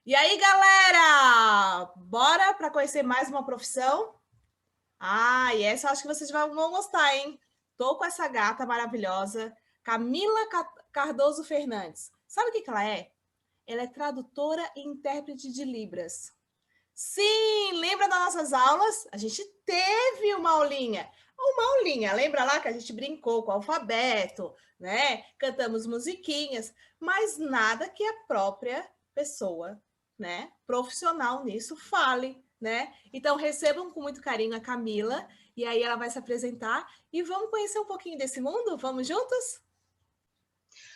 E aí, galera? Bora para conhecer mais uma profissão? E essa eu acho que vocês vão gostar, hein? Tô com essa gata maravilhosa, Camila Cardoso Fernandes. Sabe o que ela é? Ela é tradutora e intérprete de Libras. Sim, lembra das nossas aulas? A gente teve uma aulinha. Uma aulinha, lembra lá que a gente brincou com o alfabeto, né? Cantamos musiquinhas, mas nada que a própria pessoa, né, profissional nisso fale, né? Então recebam com muito carinho a Camila e aí ela vai se apresentar e vamos conhecer um pouquinho desse mundo? Vamos juntos?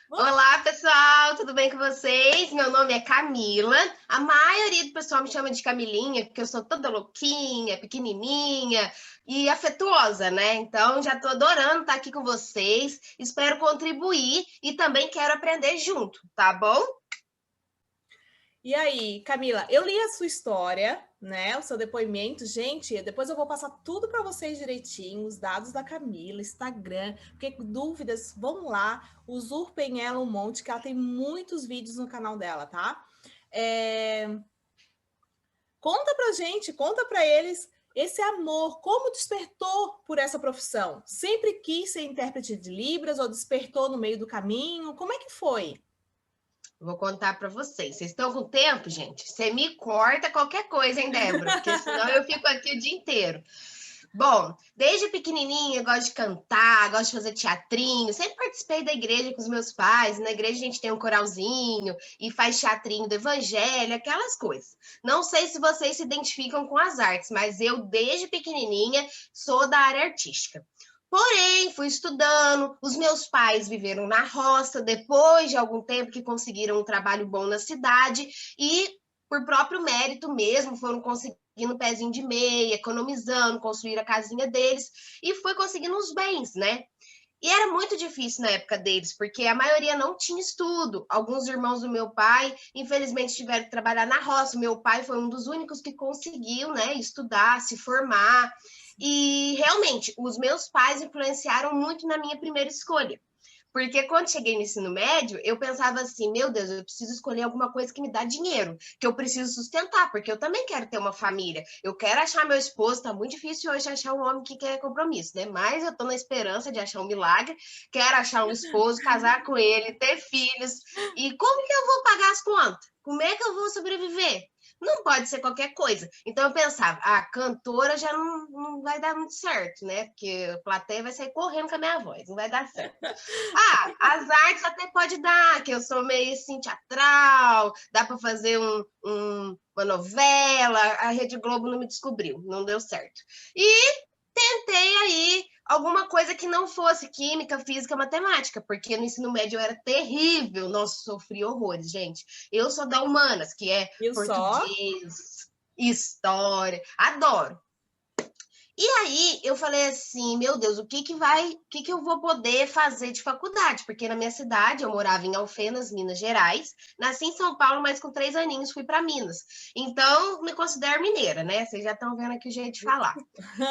Olá, pessoal, tudo bem com vocês? Meu nome é Camila. A maioria do pessoal me chama de Camilinha, porque eu sou toda louquinha, pequenininha e afetuosa, né? Então, já tô adorando estar aqui com vocês. Espero contribuir e também quero aprender junto, tá bom? E aí, Camila, eu li a sua história, né? O seu depoimento. Gente, depois eu vou passar tudo para vocês direitinho, os dados da Camila, Instagram, porque dúvidas, vão lá, usurpem ela um monte, que ela tem muitos vídeos no canal dela, tá? Conta pra gente, conta pra eles esse amor, como despertou por essa profissão? Sempre quis ser intérprete de Libras ou despertou no meio do caminho? Como é que foi? Vou contar para vocês. Vocês estão com tempo, gente? Você me corta qualquer coisa, hein, Débora? Porque senão eu fico aqui o dia inteiro. Bom, desde pequenininha eu gosto de cantar, gosto de fazer teatrinho. Sempre participei da igreja com os meus pais. Na igreja a gente tem um coralzinho e faz teatrinho do evangelho, aquelas coisas. Não sei se vocês se identificam com as artes, mas eu, desde pequenininha, sou da área artística. Porém, fui estudando, os meus pais viveram na roça, depois de algum tempo que conseguiram um trabalho bom na cidade, e por próprio mérito mesmo, foram conseguindo pezinho de meia, economizando, construir a casinha deles, e foi conseguindo os bens, né? E era muito difícil na época deles, porque a maioria não tinha estudo. Alguns irmãos do meu pai, infelizmente, tiveram que trabalhar na roça. O meu pai foi um dos únicos que conseguiu, né, estudar, se formar. E realmente, os meus pais influenciaram muito na minha primeira escolha. Porque quando cheguei no ensino médio, eu pensava assim, meu Deus, eu preciso escolher alguma coisa que me dá dinheiro, que eu preciso sustentar, porque eu também quero ter uma família. Eu quero achar meu esposo, tá muito difícil hoje achar um homem que quer compromisso, né? Mas eu tô na esperança de achar um milagre, quero achar um esposo, casar com ele, ter filhos. E como que eu vou pagar as contas? Como é que eu vou sobreviver? Não pode ser qualquer coisa. Então eu pensava, a cantora já não vai dar muito certo, né? Porque a plateia vai sair correndo com a minha voz, não vai dar certo. As artes até pode dar, que eu sou meio assim, teatral, dá para fazer uma novela, a Rede Globo não me descobriu, não deu certo. E tentei aí alguma coisa que não fosse química, física, matemática, porque no ensino médio eu era terrível, nossa, sofri horrores, gente. Eu sou da humanas, que é Viu só? português, história, adoro. E aí eu falei assim, meu Deus, o que eu vou poder fazer de faculdade? Porque na minha cidade, eu morava em Alfenas, Minas Gerais, nasci em São Paulo, mas com 3 aninhos fui para Minas. Então, me considero mineira, né? Vocês já estão vendo aqui o jeito de falar.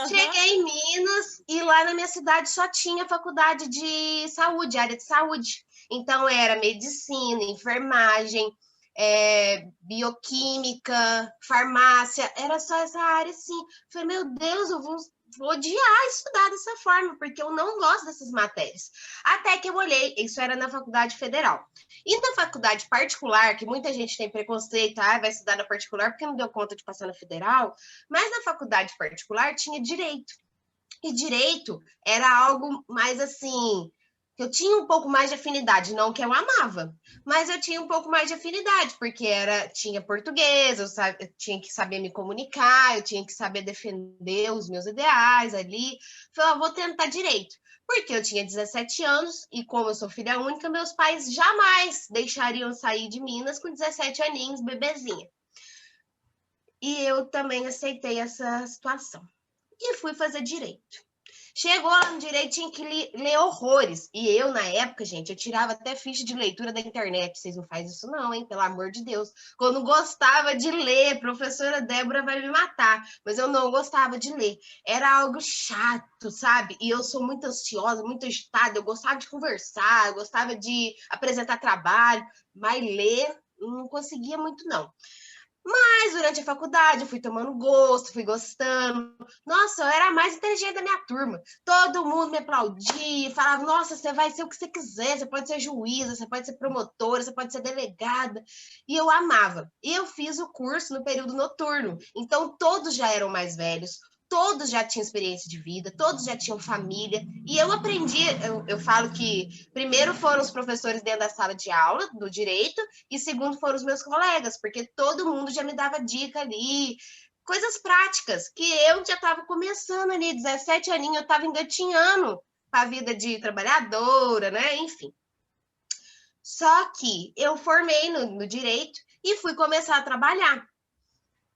Cheguei em Minas e lá na minha cidade só tinha faculdade de saúde, área de saúde. Então, era medicina, enfermagem, bioquímica, farmácia, era só essa área assim. Falei, meu Deus, eu vou odiar estudar dessa forma, porque eu não gosto dessas matérias. Até que eu olhei, isso era na faculdade federal. E na faculdade particular, que muita gente tem preconceito, vai estudar na particular porque não deu conta de passar na federal, mas na faculdade particular tinha direito. E direito era algo mais assim, eu tinha um pouco mais de afinidade, não que eu amava, mas eu tinha um pouco mais de afinidade, porque tinha português, eu tinha que saber me comunicar, eu tinha que saber defender os meus ideais ali. Falei, vou tentar direito. Porque eu tinha 17 anos e como eu sou filha única, meus pais jamais deixariam sair de Minas com 17 aninhos, bebezinha. E eu também aceitei essa situação. E fui fazer direito. Chegou lá no direito, tinha que ler horrores. E eu, na época, gente, eu tirava até ficha de leitura da internet. Vocês não fazem isso não, hein? Pelo amor de Deus. Quando gostava de ler, professora Débora vai me matar. Mas eu não gostava de ler. Era algo chato, sabe? E eu sou muito ansiosa, muito agitada. Eu gostava de conversar, eu gostava de apresentar trabalho. Mas ler, não conseguia muito, não. Mas durante a faculdade eu fui tomando gosto, fui gostando. Nossa, eu era a mais inteligente da minha turma. Todo mundo me aplaudia, falava: nossa, você vai ser o que você quiser, você pode ser juíza, você pode ser promotora, você pode ser delegada. E eu amava. E eu fiz o curso no período noturno. Então todos já eram mais velhos, todos já tinham experiência de vida, todos já tinham família. E eu aprendi, eu falo que primeiro foram os professores dentro da sala de aula, do direito, e segundo foram os meus colegas, porque todo mundo já me dava dica ali, coisas práticas, que eu já estava começando ali, 17 aninhos, eu estava engatinhando para a vida de trabalhadora, né? Enfim. Só que eu formei no direito e fui começar a trabalhar.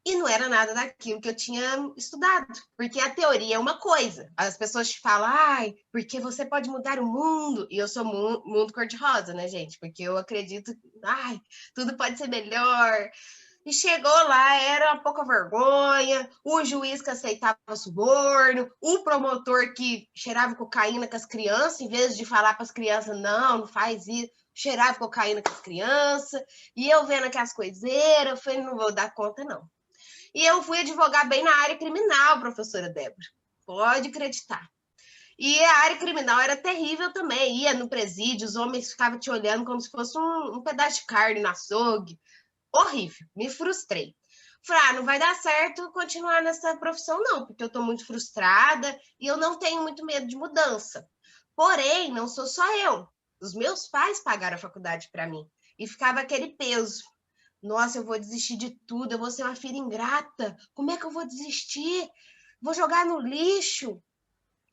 E não era nada daquilo que eu tinha estudado, porque a teoria é uma coisa. As pessoas te falam, ai, porque você pode mudar o mundo. E eu sou mundo cor-de-rosa, né, gente? Porque eu acredito, ai, tudo pode ser melhor. E chegou lá, era uma pouca vergonha, o juiz que aceitava suborno, o promotor que cheirava cocaína com as crianças, em vez de falar para as crianças, não, não faz isso, cheirava cocaína com as crianças. E eu vendo aquelas coiseiras, eu falei, não vou dar conta, não. E eu fui advogar bem na área criminal, professora Débora. Pode acreditar. E a área criminal era terrível também. Ia no presídio, os homens ficavam te olhando como se fosse um pedaço de carne no açougue. Horrível. Me frustrei. Falei, não vai dar certo continuar nessa profissão, não, porque eu estou muito frustrada e eu não tenho muito medo de mudança. Porém, não sou só eu. Os meus pais pagaram a faculdade para mim. E ficava aquele peso. Nossa, eu vou desistir de tudo, eu vou ser uma filha ingrata. Como é que eu vou desistir? Vou jogar no lixo.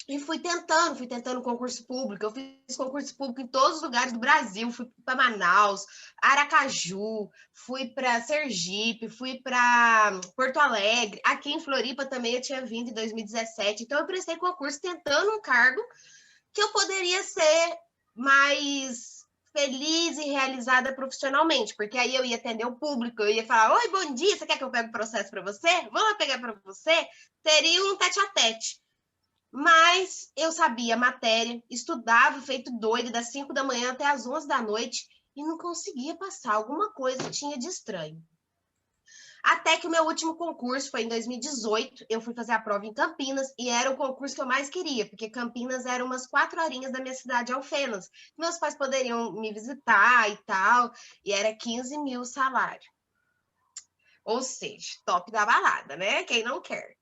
E fui tentando concurso público. Eu fiz concurso público em todos os lugares do Brasil. Fui para Manaus, Aracaju, fui para Sergipe, fui para Porto Alegre. Aqui em Floripa também eu tinha vindo em 2017. Então eu prestei concurso tentando um cargo que eu poderia ser mais feliz e realizada profissionalmente, porque aí eu ia atender o público, eu ia falar, oi, bom dia, você quer que eu pegue o processo para você? Vou lá pegar para você? Teria um tete-a-tete. Mas eu sabia a matéria, estudava feito doido das 5 da manhã até as 11 da noite e não conseguia passar, alguma coisa tinha de estranho. Até que o meu último concurso foi em 2018, eu fui fazer a prova em Campinas e era o concurso que eu mais queria, porque Campinas era umas 4 horinhas da minha cidade, Alfenas. Meus pais poderiam me visitar e tal, e era 15 mil salário. Ou seja, top da balada, né? Quem não quer.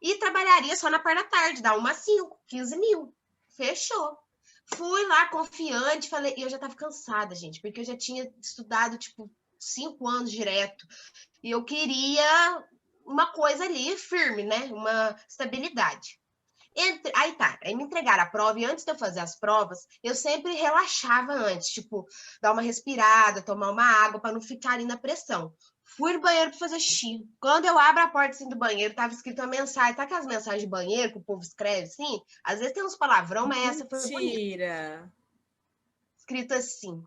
E trabalharia só na parte da tarde, dá 1 às 5, 15 mil. Fechou. Fui lá confiante, falei, e eu já tava cansada, gente, porque eu já tinha estudado, tipo, 5 anos direto. E eu queria uma coisa ali firme, né? Uma estabilidade. Aí tá, aí me entregaram a prova e antes de eu fazer as provas, eu sempre relaxava antes, tipo, dar uma respirada, tomar uma água para não ficar ali na pressão. Fui no banheiro para fazer xixi. Quando eu abro a porta assim, do banheiro, tava escrito uma mensagem, tá aquelas mensagens de banheiro que o povo escreve assim? Às vezes tem uns palavrão, mas essa foi bonita. Mentira! Escrito assim: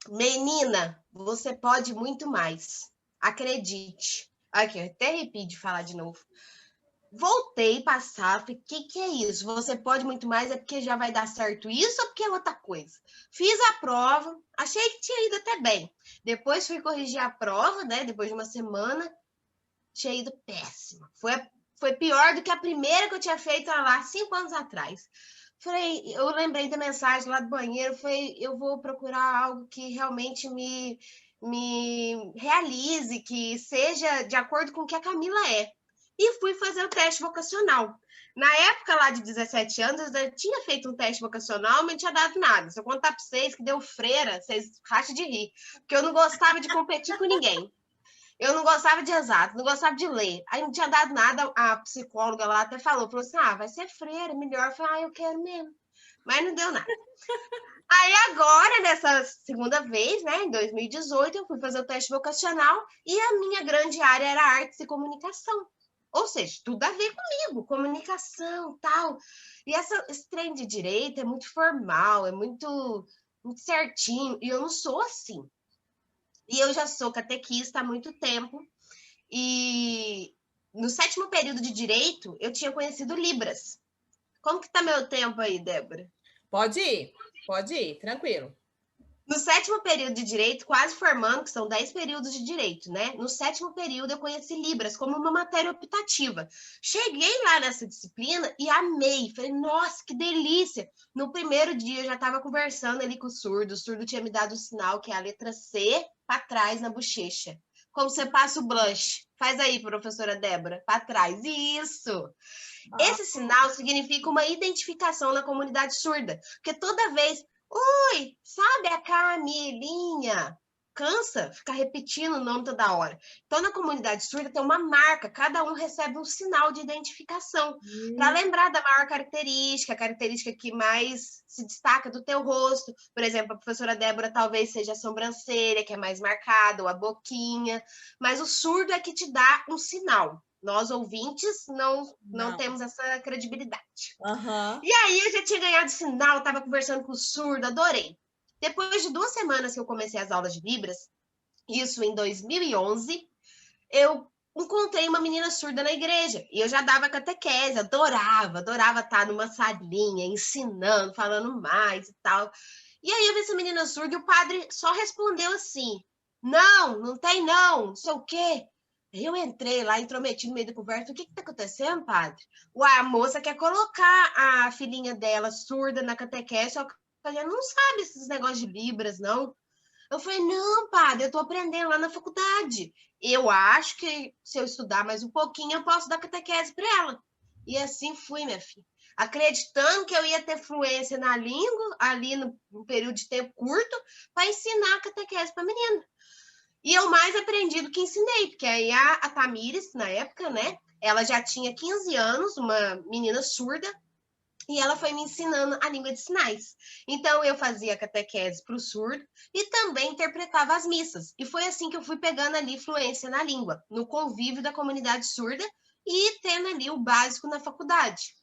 menina, você pode muito mais. Acredite. Aqui, até arrepio de falar de novo. Voltei passar, falei, que é isso? Você pode muito mais, é porque já vai dar certo isso ou porque é outra coisa? Fiz a prova, achei que tinha ido até bem. Depois fui corrigir a prova, né? Depois de uma semana, tinha ido péssima. Foi pior do que a primeira que eu tinha feito lá 5 anos atrás. Falei, eu lembrei da mensagem lá do banheiro, falei, eu vou procurar algo que realmente me realize, que seja de acordo com o que a Camila é. E fui fazer o teste vocacional. Na época lá de 17 anos, eu já tinha feito um teste vocacional, mas não tinha dado nada. Se eu contar para vocês que deu freira, vocês racham de rir. Porque eu não gostava de competir com ninguém. Eu não gostava de exato, não gostava de ler. Aí não tinha dado nada, a psicóloga lá até falou assim, vai ser freira, melhor. Eu falei, eu quero mesmo. Mas não deu nada. Aí agora, nessa segunda vez, né, em 2018, eu fui fazer o teste vocacional e a minha grande área era artes e comunicação. Ou seja, tudo a ver comigo, comunicação, tal. E esse trem de direito é muito formal, é muito certinho, e eu não sou assim. E eu já sou catequista há muito tempo. E no 7º período de Direito, eu tinha conhecido Libras. Como que tá meu tempo aí, Débora? Pode ir, tranquilo. No 7º período de Direito, quase formando, que são 10 períodos de Direito, né? No 7º período, eu conheci Libras como uma matéria optativa. Cheguei lá nessa disciplina e amei. Falei, nossa, que delícia! No primeiro dia, eu já estava conversando ali com o surdo tinha me dado o sinal, que é a letra C, para trás na bochecha. Como você passa o blush. Faz aí, professora Débora, para trás. Isso! Ah, Esse sinal significa uma identificação na comunidade surda, porque toda vez, oi, sabe a Camilinha? Cansa ficar repetindo o nome toda hora. Então, na comunidade surda tem uma marca, cada um recebe um sinal de identificação, para lembrar da maior característica, a característica que mais se destaca do teu rosto. Por exemplo, a professora Débora talvez seja a sobrancelha, que é mais marcada, ou a boquinha, mas o surdo é que te dá um sinal. Nós, ouvintes, não não. temos essa credibilidade. Aham. E aí, eu já tinha ganhado sinal, estava conversando com o surdo, adorei. Depois de 2 semanas que eu comecei as aulas de Libras, isso em 2011, eu encontrei uma menina surda na igreja. E eu já dava catequese, adorava estar numa salinha, ensinando, falando mais e tal. E aí, eu vi essa menina surda e o padre só respondeu assim, não tem não sei o quê. Eu entrei lá, intrometi no meio da conversa. O que está acontecendo, padre? Ué, a moça quer colocar a filhinha dela surda na catequese, só que ela não sabe esses negócios de Libras, não. Eu falei, não, padre, eu estou aprendendo lá na faculdade. Eu acho que se eu estudar mais um pouquinho, eu posso dar catequese para ela. E assim fui, minha filha. Acreditando que eu ia ter fluência na língua, ali no período de tempo curto, para ensinar a catequese para a menina. E eu mais aprendi do que ensinei, porque aí a Tamires, na época, né, ela já tinha 15 anos, uma menina surda, e ela foi me ensinando a língua de sinais. Então, eu fazia catequese para o surdo e também interpretava as missas. E foi assim que eu fui pegando ali fluência na língua, no convívio da comunidade surda e tendo ali o básico na faculdade.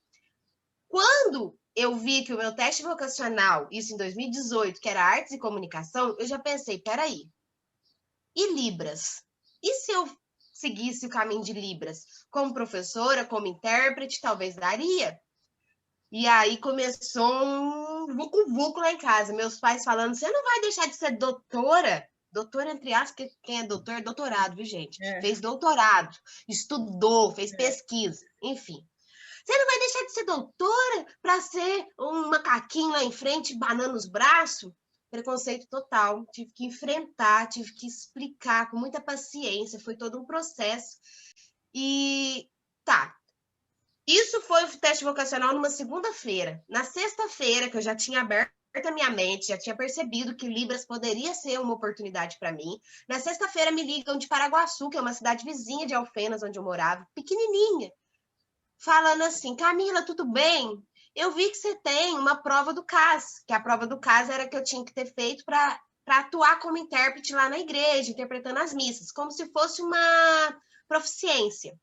Quando eu vi que o meu teste vocacional, isso em 2018, que era artes e comunicação, eu já pensei, peraí, e Libras? E se eu seguisse o caminho de Libras? Como professora, como intérprete, talvez daria. E aí começou um vucu-vucu lá em casa. Meus pais falando, você não vai deixar de ser doutora? Doutora, entre aspas, quem é doutor é doutorado, viu, gente? É, Fez doutorado, estudou, fez é. pesquisa, enfim. Você não vai deixar de ser doutora para ser um macaquinho lá em frente, banando os braços? Preconceito total. Tive que enfrentar, tive que explicar com muita paciência. Foi todo um processo. E tá, isso foi o teste vocacional numa segunda-feira. Na sexta-feira, que eu já tinha aberto a minha mente, já tinha percebido que Libras poderia ser uma oportunidade para mim. Na sexta-feira, me ligam de Paraguaçu, que é uma cidade vizinha de Alfenas, onde eu morava, pequenininha, falando assim, Camila, tudo bem? Eu vi que você tem uma prova do CAS, que a prova do CAS era que eu tinha que ter feito para atuar como intérprete lá na igreja, interpretando as missas, como se fosse uma proficiência,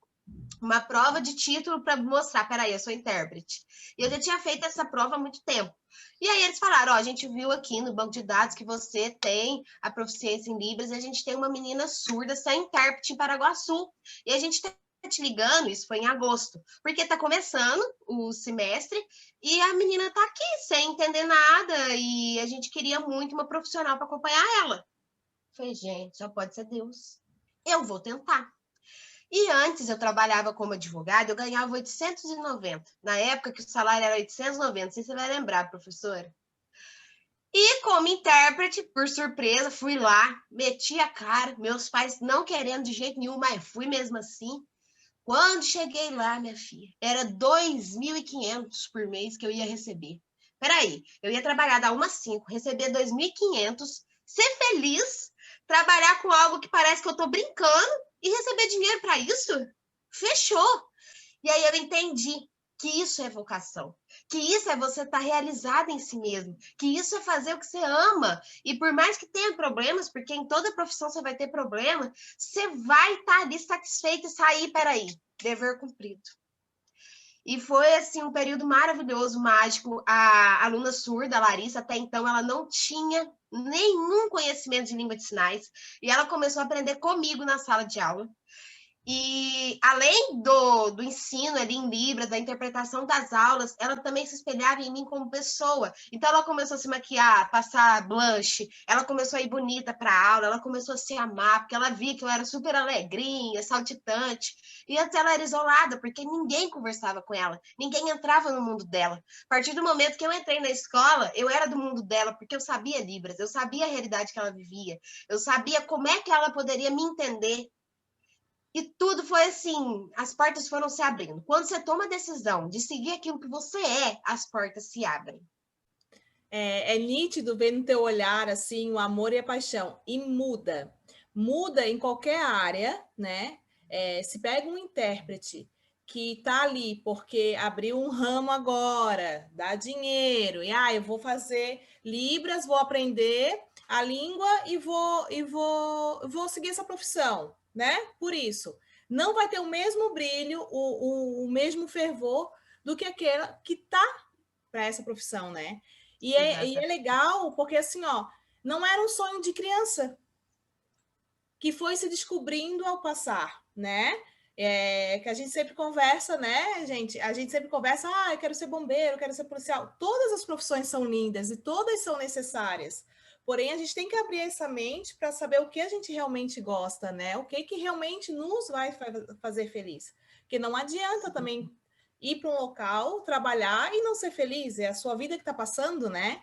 uma prova de título para mostrar, peraí, eu sou intérprete. E eu já tinha feito essa prova há muito tempo. E aí eles falaram, ó, a gente viu aqui no banco de dados que você tem a proficiência em Libras e a gente tem uma menina surda sem intérprete em Paraguaçu. E a gente está te ligando, isso foi em agosto, porque está começando o semestre e a menina está aqui sem entender nada e a gente queria muito uma profissional para acompanhar ela. Eu falei, gente, só pode ser Deus. Eu vou tentar. E antes eu trabalhava como advogada, eu ganhava 890. Na época que o salário era 890, não sei se você vai lembrar, professora. E como intérprete, por surpresa, fui lá, meti a cara, meus pais não querendo de jeito nenhum, mas fui mesmo assim. Quando cheguei lá, minha filha, era 2.500 por mês que eu ia receber. Peraí, eu ia trabalhar da 1 às 5, receber 2.500, ser feliz, trabalhar com algo que parece que eu tô brincando e receber dinheiro para isso? Fechou. E aí eu entendi que isso é vocação, que isso é você estar realizada em si mesmo, que isso é fazer o que você ama. E por mais que tenha problemas, porque em toda profissão você vai ter problema, você vai estar ali satisfeito e sair, peraí, dever cumprido. E foi, assim, um período maravilhoso, mágico. A aluna surda, a Larissa, até então, ela não tinha nenhum conhecimento de língua de sinais. E ela começou a aprender comigo na sala de aula. E além do ensino ali em Libras, da interpretação das aulas, ela também se espelhava em mim como pessoa. Então ela começou a se maquiar, passar blush, ela começou a ir bonita para a aula, ela começou a se amar, porque ela via que eu era super alegrinha, saltitante. E antes ela era isolada, porque ninguém conversava com ela, ninguém entrava no mundo dela. A partir do momento que eu entrei na escola, eu era do mundo dela, porque eu sabia Libras, eu sabia a realidade que ela vivia, eu sabia como é que ela poderia me entender. E tudo foi assim, as portas foram se abrindo. Quando você toma a decisão de seguir aquilo que você é, as portas se abrem. É nítido ver no teu olhar, assim, o amor e a paixão. E muda. Muda em qualquer área, né? Se pega um intérprete que tá ali porque abriu um ramo agora, dá dinheiro, e eu vou fazer Libras, vou aprender a língua e vou seguir essa profissão, né? Por isso, não vai ter o mesmo brilho, o mesmo fervor do que aquela que tá para essa profissão, né? E é legal porque assim, ó, não era um sonho de criança que foi se descobrindo ao passar, né? Que a gente sempre conversa, né, gente? A gente sempre conversa, eu quero ser bombeiro, eu quero ser policial. Todas as profissões são lindas e todas são necessárias. Porém, a gente tem que abrir essa mente para saber o que a gente realmente gosta, né? O que realmente nos vai fazer feliz. Porque não adianta também ir para um local, trabalhar e não ser feliz. É a sua vida que está passando, né?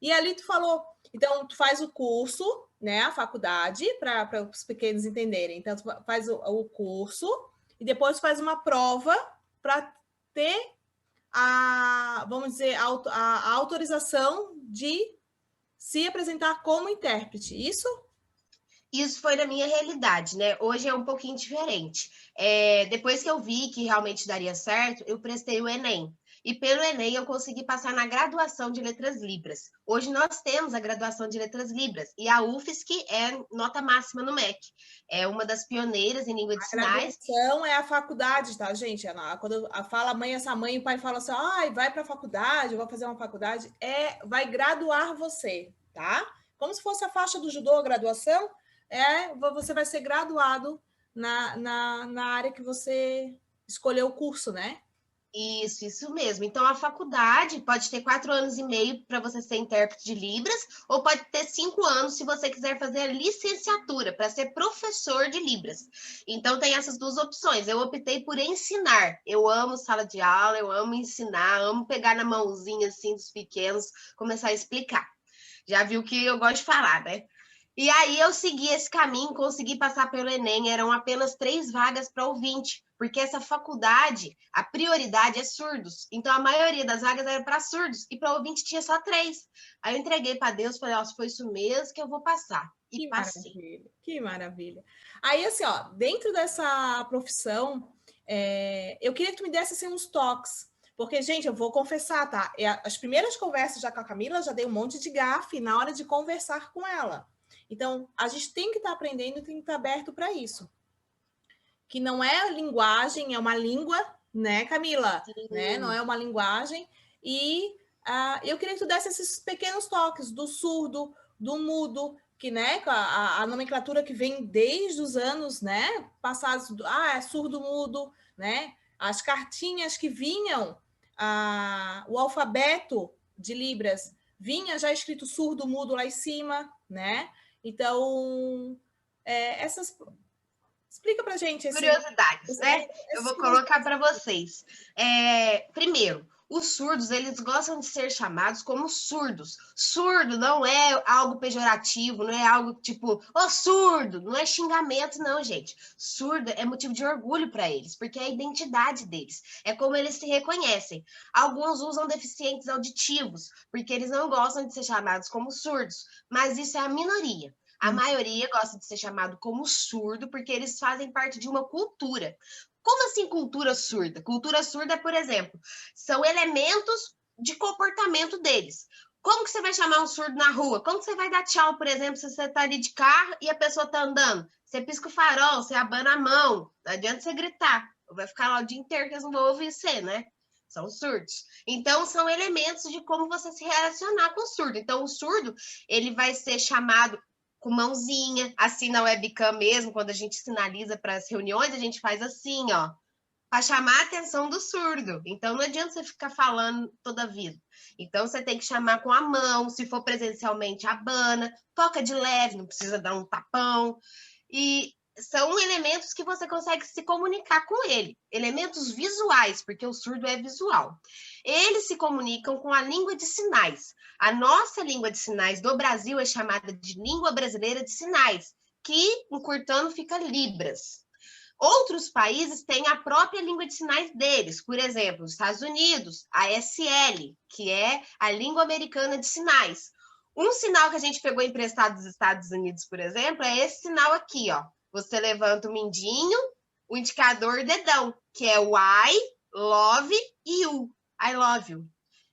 E ali tu falou, então tu faz o curso, né, a faculdade, para os pequenos entenderem. Então tu faz o curso e depois faz uma prova para ter vamos dizer, a autorização de se apresentar como intérprete. Isso? Isso foi na minha realidade, né? Hoje é um pouquinho diferente. Depois que eu vi que realmente daria certo, eu prestei o Enem. E pelo Enem eu consegui passar na graduação de Letras Libras. Hoje nós temos a graduação de Letras Libras. E a UFSC é nota máxima no MEC. É uma das pioneiras em língua de A sinais. graduação é a faculdade, tá, gente? Quando fala mãe, essa mãe e o pai falam assim, vai para a faculdade, eu vou fazer uma faculdade, vai graduar você, tá? Como se fosse a faixa do judô, a graduação, você vai ser graduado na área que você escolheu o curso, né? Isso mesmo. Então, a faculdade pode ter 4 anos e meio para você ser intérprete de Libras, ou pode ter 5 anos se você quiser fazer a licenciatura para ser professor de Libras. Então, tem essas duas opções. Eu optei por ensinar. Eu amo sala de aula, eu amo ensinar, amo pegar na mãozinha assim dos pequenos, começar a explicar. Já viu que eu gosto de falar, né? E aí eu segui esse caminho, consegui passar pelo Enem, eram apenas 3 vagas para ouvinte, porque essa faculdade, a prioridade é surdos. Então a maioria das vagas era para surdos e para ouvinte tinha só 3. Aí eu entreguei para Deus, falei, se foi isso mesmo que eu vou passar. E Que passei. maravilha, que maravilha. Aí, assim, ó, dentro dessa profissão, eu queria que tu me desse assim, uns toques. Porque, gente, eu vou confessar, tá? As primeiras conversas já com a Camila, já dei um monte de gafe na hora de conversar com ela. Então, a gente tem que estar aprendendo e tem que estar aberto para isso. Que não é linguagem, é uma língua, né, Camila? Né? Não é uma linguagem. E eu queria que tu desse esses pequenos toques do surdo, do mudo, que, né, a nomenclatura que vem desde os anos, né, passados, é surdo, mudo, né, as cartinhas que vinham, o alfabeto de Libras vinha já escrito surdo, mudo lá em cima, né, então, essas... Explica pra gente Curiosidades, né? Eu vou colocar para vocês. Primeiro, os surdos, eles gostam de ser chamados como surdos. Surdo não é algo pejorativo, não é algo tipo, surdo, não é xingamento, não, gente. Surdo é motivo de orgulho para eles, porque é a identidade deles, é como eles se reconhecem. Alguns usam deficientes auditivos, porque eles não gostam de ser chamados como surdos, mas isso é a minoria. A maioria gosta de ser chamado como surdo porque eles fazem parte de uma cultura. Como assim cultura surda? Cultura surda, por exemplo, são elementos de comportamento deles. Como que você vai chamar um surdo na rua? Como que você vai dar tchau, por exemplo, se você está ali de carro e a pessoa está andando? Você pisca o farol, você abana a mão, não adianta você gritar. Vai ficar lá o dia inteiro que eles não vão ouvir você, né? São surdos. Então, são elementos de como você se relacionar com o surdo. Então, o surdo, ele vai ser chamado com mãozinha, assim na webcam mesmo, quando a gente sinaliza para as reuniões, a gente faz assim, ó, para chamar a atenção do surdo. Então, não adianta você ficar falando toda a vida. Então, você tem que chamar com a mão, se for presencialmente, abana, toca de leve, não precisa dar um tapão. E são elementos que você consegue se comunicar com ele, elementos visuais, porque o surdo é visual. Eles se comunicam com a língua de sinais. A nossa língua de sinais do Brasil é chamada de língua brasileira de sinais, que, encurtando, fica Libras. Outros países têm a própria língua de sinais deles, por exemplo, os Estados Unidos, a SL, que é a língua americana de sinais. Um sinal que a gente pegou emprestado dos Estados Unidos, por exemplo, é esse sinal aqui, ó. Você levanta o mindinho, o indicador dedão, que é o I, love e you. I love you.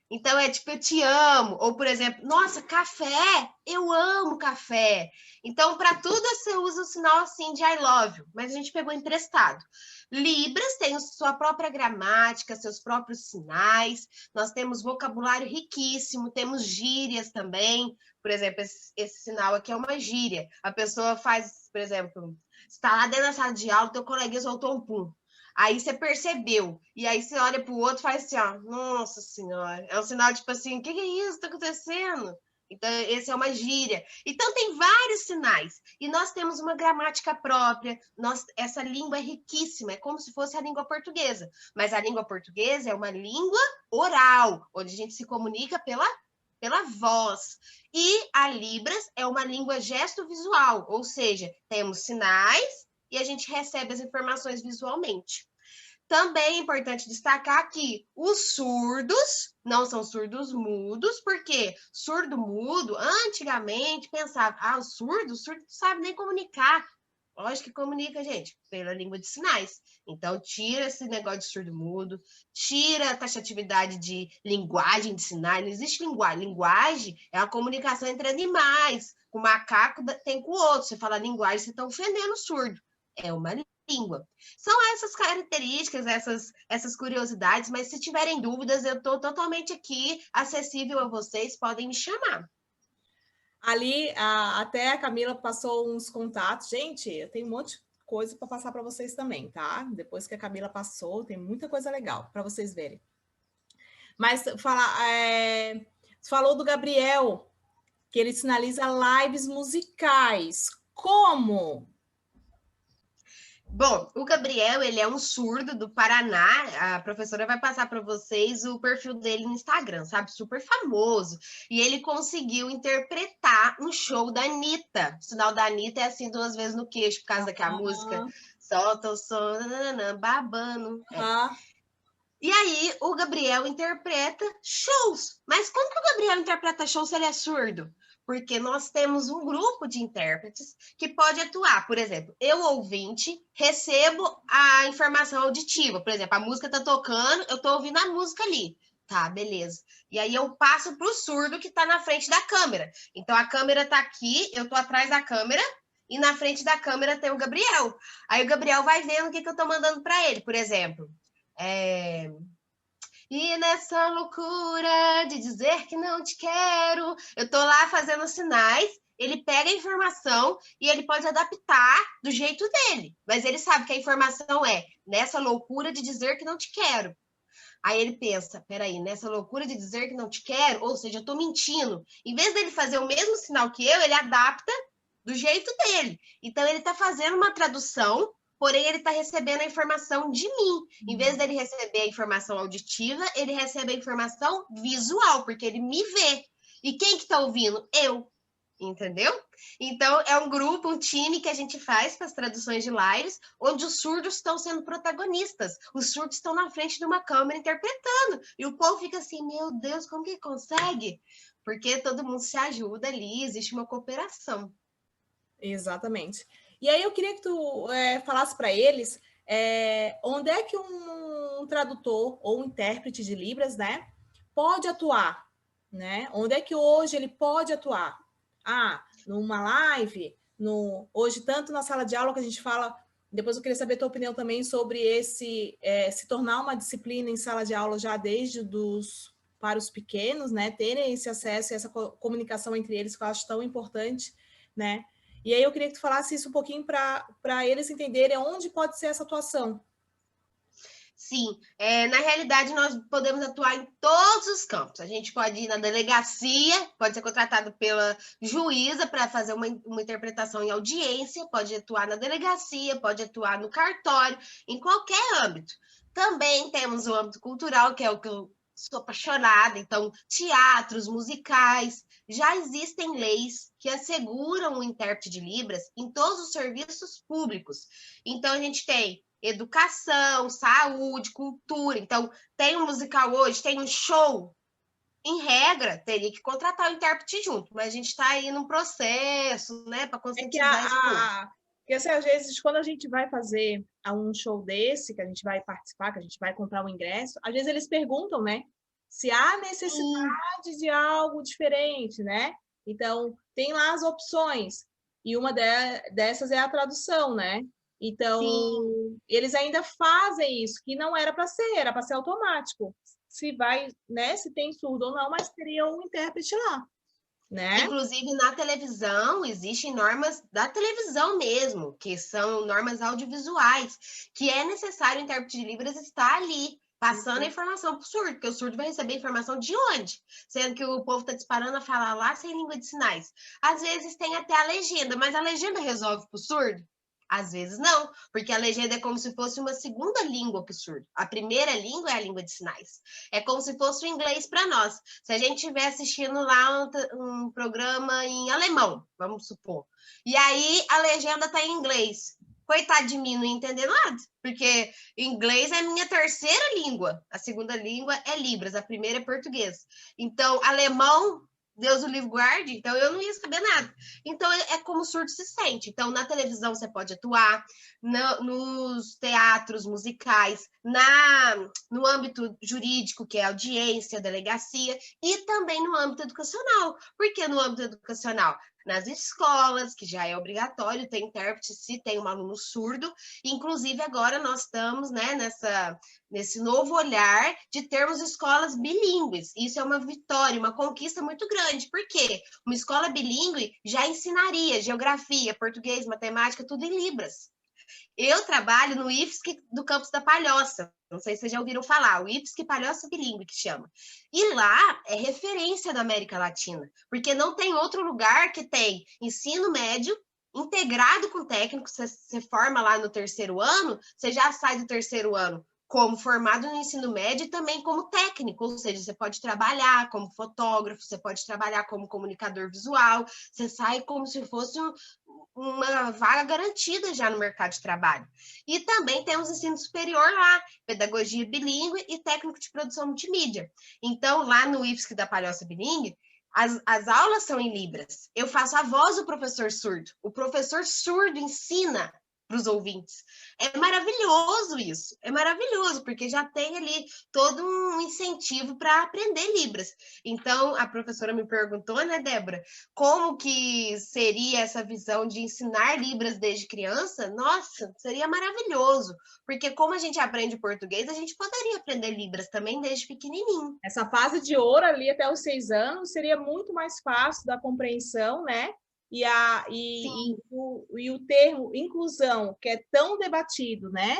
Então, é tipo, eu te amo. Ou, por exemplo, nossa, café, eu amo café. Então, para tudo, você usa o sinal assim de I love you, mas a gente pegou emprestado. Libras tem sua própria gramática, seus próprios sinais. Nós temos vocabulário riquíssimo, temos gírias também. Por exemplo, esse sinal aqui é uma gíria. A pessoa faz, por exemplo, está lá dentro da sala de aula, teu coleguinha soltou um pum. Aí você percebeu, e aí você olha para o outro e faz assim, ó, nossa senhora, é um sinal tipo assim, o que é isso que está acontecendo? Então, esse é uma gíria. Então, tem vários sinais, e nós temos uma gramática própria, essa língua é riquíssima, é como se fosse a língua portuguesa, mas a língua portuguesa é uma língua oral, onde a gente se comunica pela voz. E a Libras é uma língua gesto-visual, ou seja, temos sinais, e a gente recebe as informações visualmente. Também é importante destacar que os surdos não são surdos mudos, porque surdo mudo, antigamente, pensava, o surdo não sabe nem comunicar. Lógico que comunica, gente, pela língua de sinais. Então, tira esse negócio de surdo mudo, tira a taxatividade de linguagem de sinais. Não existe linguagem. Linguagem é a comunicação entre animais. O macaco tem com o outro. Você fala linguagem, você está ofendendo o surdo. É uma língua. São essas características, essas curiosidades, mas se tiverem dúvidas, eu estou totalmente aqui, acessível a vocês, podem me chamar. Ali, até a Camila passou uns contatos. Gente, eu tenho um monte de coisa para passar para vocês também, tá? Depois que a Camila passou, tem muita coisa legal para vocês verem. Mas falou do Gabriel, que ele sinaliza lives musicais. Como? Bom, o Gabriel, ele é um surdo do Paraná. A professora vai passar para vocês o perfil dele no Instagram, sabe? Super famoso. E ele conseguiu interpretar um show da Anitta. O sinal da Anitta é assim 2 vezes no queixo, por causa daquela música. Solta o som, babando. E aí, o Gabriel interpreta shows. Mas como que o Gabriel interpreta shows se ele é surdo? Porque nós temos um grupo de intérpretes que pode atuar. Por exemplo, eu, ouvinte, recebo a informação auditiva. Por exemplo, a música está tocando, eu estou ouvindo a música ali. Tá, beleza. E aí eu passo para o surdo que está na frente da câmera. Então, a câmera está aqui, eu estou atrás da câmera, e na frente da câmera tem o Gabriel. Aí o Gabriel vai vendo o que eu estou mandando para ele. Por exemplo, e nessa loucura de dizer que não te quero, eu tô lá fazendo sinais, ele pega a informação e ele pode adaptar do jeito dele, mas ele sabe que a informação é nessa loucura de dizer que não te quero. Aí ele pensa, peraí, nessa loucura de dizer que não te quero, ou seja, eu tô mentindo. Em vez dele fazer o mesmo sinal que eu, ele adapta do jeito dele. Então, ele tá fazendo uma tradução, porém ele está recebendo a informação de mim. Em vez dele receber a informação auditiva, ele recebe a informação visual, porque ele me vê. E quem que está ouvindo? Eu. Entendeu? Então, é um grupo, um time que a gente faz para as traduções de lives, onde os surdos estão sendo protagonistas. Os surdos estão na frente de uma câmera interpretando. E o povo fica assim, meu Deus, como que consegue? Porque todo mundo se ajuda ali, existe uma cooperação. Exatamente. E aí eu queria que tu falasse para eles onde é que um tradutor ou um intérprete de Libras, né, pode atuar, né? Onde é que hoje ele pode atuar? Numa live, hoje tanto na sala de aula que a gente fala. Depois eu queria saber a tua opinião também sobre esse se tornar uma disciplina em sala de aula já desde para os pequenos, né, terem esse acesso e essa comunicação entre eles que eu acho tão importante, né? E aí eu queria que tu falasse isso um pouquinho para eles entenderem onde pode ser essa atuação. Sim, na realidade nós podemos atuar em todos os campos. A gente pode ir na delegacia, pode ser contratado pela juíza para fazer uma interpretação em audiência, pode atuar na delegacia, pode atuar no cartório, em qualquer âmbito. Também temos o âmbito cultural, que é o que eu sou apaixonada, então teatros, musicais. Já existem leis que asseguram o intérprete de Libras em todos os serviços públicos. Então a gente tem educação, saúde, cultura. Então, tem um musical hoje, tem um show. Em regra, teria que contratar o intérprete junto, mas a gente está aí num processo, né, para É que conscientizar esse povo. porque assim, às vezes, quando a gente vai fazer um show desse, que a gente vai participar, que a gente vai comprar um ingresso, às vezes eles perguntam, né, se há necessidade de algo diferente, né? Então, tem lá as opções, e uma dessas é a tradução, né? Então, Sim. eles ainda fazem isso, que não era para ser automático. Se vai, né, se tem surdo ou não, mas teria um intérprete lá, né? Inclusive, na televisão, existem normas da televisão mesmo, que são normas audiovisuais, que é necessário o intérprete de Libras estar ali, passando a informação para o surdo, porque o surdo vai receber informação de onde? Sendo que o povo está disparando a falar lá sem língua de sinais. Às vezes tem até a legenda, mas a legenda resolve para o surdo? Às vezes não, porque a legenda é como se fosse uma segunda língua para o surdo. A primeira língua é a língua de sinais. É como se fosse o inglês para nós. Se a gente estiver assistindo lá um programa em alemão, vamos supor, e aí a legenda está em inglês. Coitado de mim, não entender nada, porque inglês é minha terceira língua, a segunda língua é Libras, a primeira é português. Então, alemão, Deus o livre guarde, então eu não ia saber nada. Então, é como o surdo se sente. Então, na televisão você pode atuar, nos teatros musicais, no âmbito jurídico, que é audiência, delegacia, e também no âmbito educacional. Por que no âmbito educacional? Nas escolas, que já é obrigatório ter intérprete se tem um aluno surdo. Inclusive, agora nós estamos, né, nesse novo olhar de termos escolas bilíngues. Isso é uma vitória, uma conquista muito grande. Por quê? Uma escola bilíngue já ensinaria geografia, português, matemática, tudo em Libras. Eu trabalho no IFSC do Campus da Palhoça. Não sei se vocês já ouviram falar, o IFSC Palhoça Bilíngue, que chama. E lá é referência da América Latina, porque não tem outro lugar que tem ensino médio integrado com técnico. Você forma lá no terceiro ano, você já sai do terceiro ano como formado no ensino médio e também como técnico, ou seja, você pode trabalhar como fotógrafo, você pode trabalhar como comunicador visual, você sai como se fosse uma vaga garantida já no mercado de trabalho. E também temos ensino superior lá, pedagogia bilíngue e técnico de produção multimídia. Então, lá no IFSC da Palhoça Bilíngue, as aulas são em Libras. Eu faço a voz do professor surdo. O professor surdo ensina para os ouvintes. É maravilhoso isso, é maravilhoso, porque já tem ali todo um incentivo para aprender Libras. Então, a professora me perguntou, né, Débora, como que seria essa visão de ensinar Libras desde criança? Nossa, seria maravilhoso, porque como a gente aprende português, a gente poderia aprender Libras também desde pequenininho. Essa fase de ouro ali até os 6 anos seria muito mais fácil da compreensão, né? E o termo inclusão, que é tão debatido, né?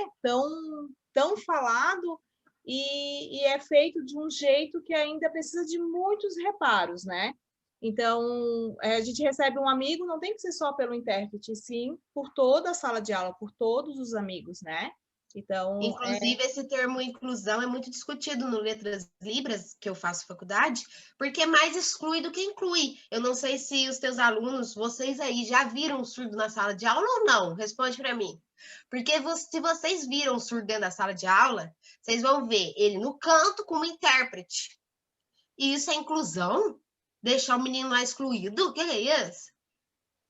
Tão falado, e é feito de um jeito que ainda precisa de muitos reparos, né? Então, a gente recebe um amigo, não tem que ser só pelo intérprete, sim, por toda a sala de aula, por todos os amigos, né? Então, Inclusive, esse termo inclusão é muito discutido no Letras Libras, que eu faço faculdade, porque mais exclui do que inclui. Eu não sei se os teus alunos, vocês aí, já viram um surdo na sala de aula ou não? Responde para mim. Porque se vocês viram um surdo dentro da sala de aula, vocês vão ver ele no canto como intérprete. E isso é inclusão? Deixar o menino lá excluído? O que é isso?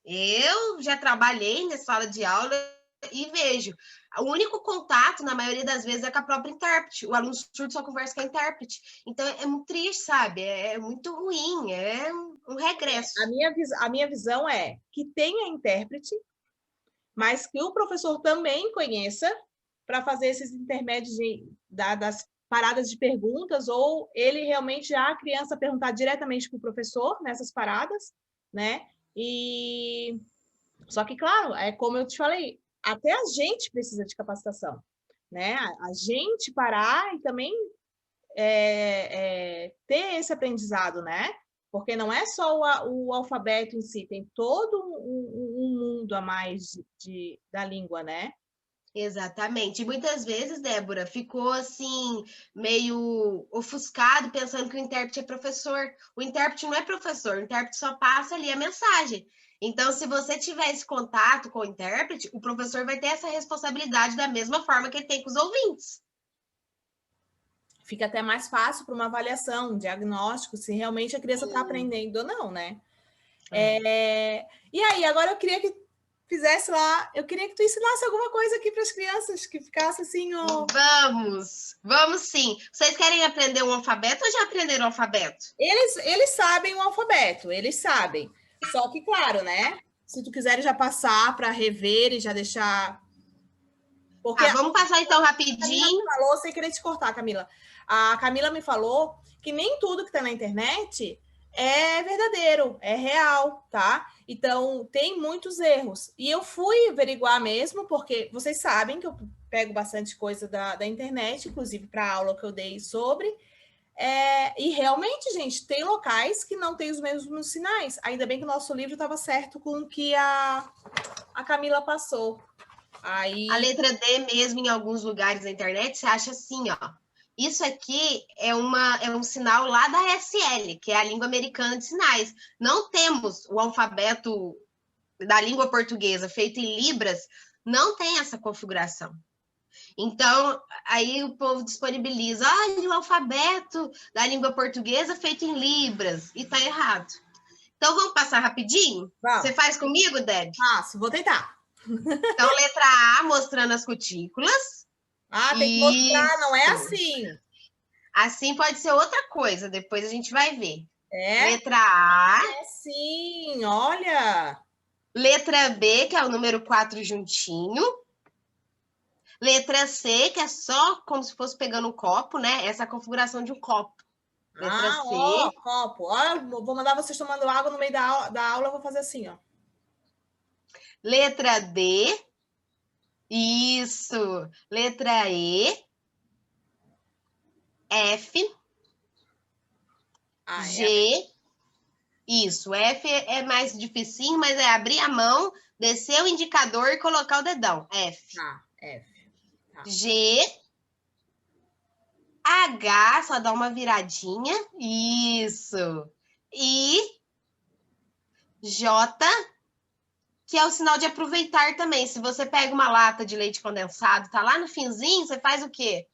Eu já trabalhei nessa sala de aula e vejo. O único contato, na maioria das vezes, é com a própria intérprete. O aluno surdo só conversa com a intérprete. Então, é muito triste, sabe? É muito ruim, é um regresso. A minha visão é que tenha intérprete, mas que o professor também conheça para fazer esses intermédios das paradas de perguntas, ou ele realmente, a criança perguntar diretamente para o professor nessas paradas, né? E Só que, claro, é como eu te falei, até a gente precisa de capacitação, né? A gente parar e também ter esse aprendizado, né? Porque não é só o alfabeto em si, tem todo um mundo a mais da língua, né? Exatamente. E muitas vezes, Débora, ficou assim, meio ofuscado, pensando que o intérprete é professor. O intérprete não é professor, o intérprete só passa ali a mensagem. Então, se você tiver esse contato com o intérprete, o professor vai ter essa responsabilidade da mesma forma que ele tem com os ouvintes. Fica até mais fácil para uma avaliação, um diagnóstico, se realmente a criança está aprendendo ou não, né? E aí, agora eu queria que fizesse lá, eu queria que tu ensinasse alguma coisa aqui para as crianças, que ficasse assim, ó. Vamos sim. Vocês querem aprender um alfabeto ou já aprenderam o alfabeto? Eles sabem o alfabeto, eles sabem. Só que, claro, né? Se tu quiser já passar para rever e já deixar. Porque Vamos passar então a Camila me rapidinho. falou, sem querer te cortar, Camila. A Camila me falou que nem tudo que está na internet é verdadeiro, é real, tá? Então, tem muitos erros. E eu fui averiguar mesmo, porque vocês sabem que eu pego bastante coisa da internet, inclusive para a aula que eu dei sobre. E realmente, gente, tem locais que não tem os mesmos sinais. Ainda bem que o nosso livro estava certo com o que a Camila passou. Aí... A letra D mesmo, em alguns lugares da internet, você acha assim, ó. Isso aqui é um sinal lá da SL, que é a língua americana de sinais. Não temos o alfabeto da língua portuguesa feito em libras, não tem essa configuração. Então, aí o povo disponibiliza, olha, o alfabeto da língua portuguesa feito em libras, e tá errado. Então, vamos passar rapidinho? Vamos. Você faz comigo, Deb? Vou tentar. Então, letra A, mostrando as cutículas. Tem que mostrar, não é assim. Assim pode ser outra coisa, depois a gente vai ver. É? Letra A. É sim, olha. Letra B, que é o número 4 juntinho. Letra C, que é só como se fosse pegando um copo, né? Essa é a configuração de um copo. Letra C. Copo. Olha, vou mandar vocês tomando água no meio da aula, eu vou fazer assim, ó. Letra D. Isso. Letra E. F. G. Isso. F é mais dificinho, mas é abrir a mão, descer o indicador e colocar o dedão. F. F. Tá. G. H, só dá uma viradinha. Isso. E J, que é o sinal de aproveitar também. Se você pega uma lata de leite condensado, tá lá no finzinho, você faz o quê?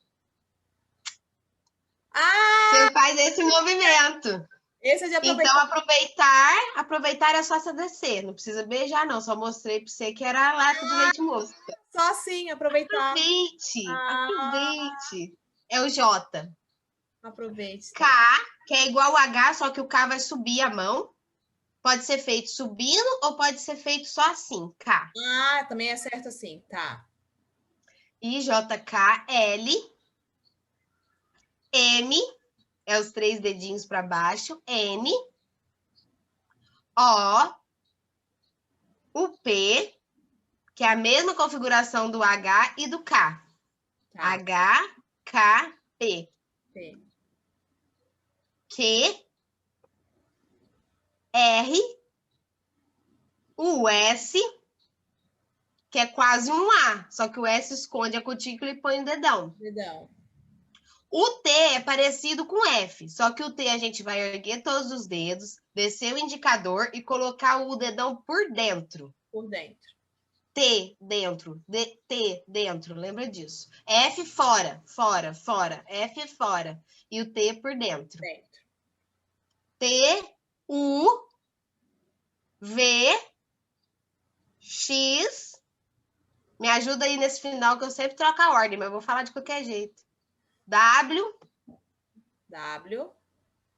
Você faz esse movimento. Esse é de aproveitar. Então, aproveitar é só você descer. Não precisa beijar, não. Só mostrei para você que era a lata de leite moço. Só assim, aproveitar. Aproveite. É o J. Aproveite. K, que é igual ao H, só que o K vai subir a mão. Pode ser feito subindo ou pode ser feito só assim, K. Também é certo assim, tá. I, J, K, L. M, é os 3 dedinhos para baixo. N. O. O P, que é a mesma configuração do H e do K. Tá. H, K, P. P. Q, R, o S, que é quase um A, só que o S esconde a cutícula e põe o dedão. O T é parecido com F, só que o T a gente vai erguer todos os dedos, descer o indicador e colocar o dedão por dentro. Por dentro. T dentro, T dentro, lembra disso. F fora, fora, fora, F fora. E o T por dentro. T, U, V, X. Me ajuda aí nesse final que eu sempre troco a ordem, mas eu vou falar de qualquer jeito. W.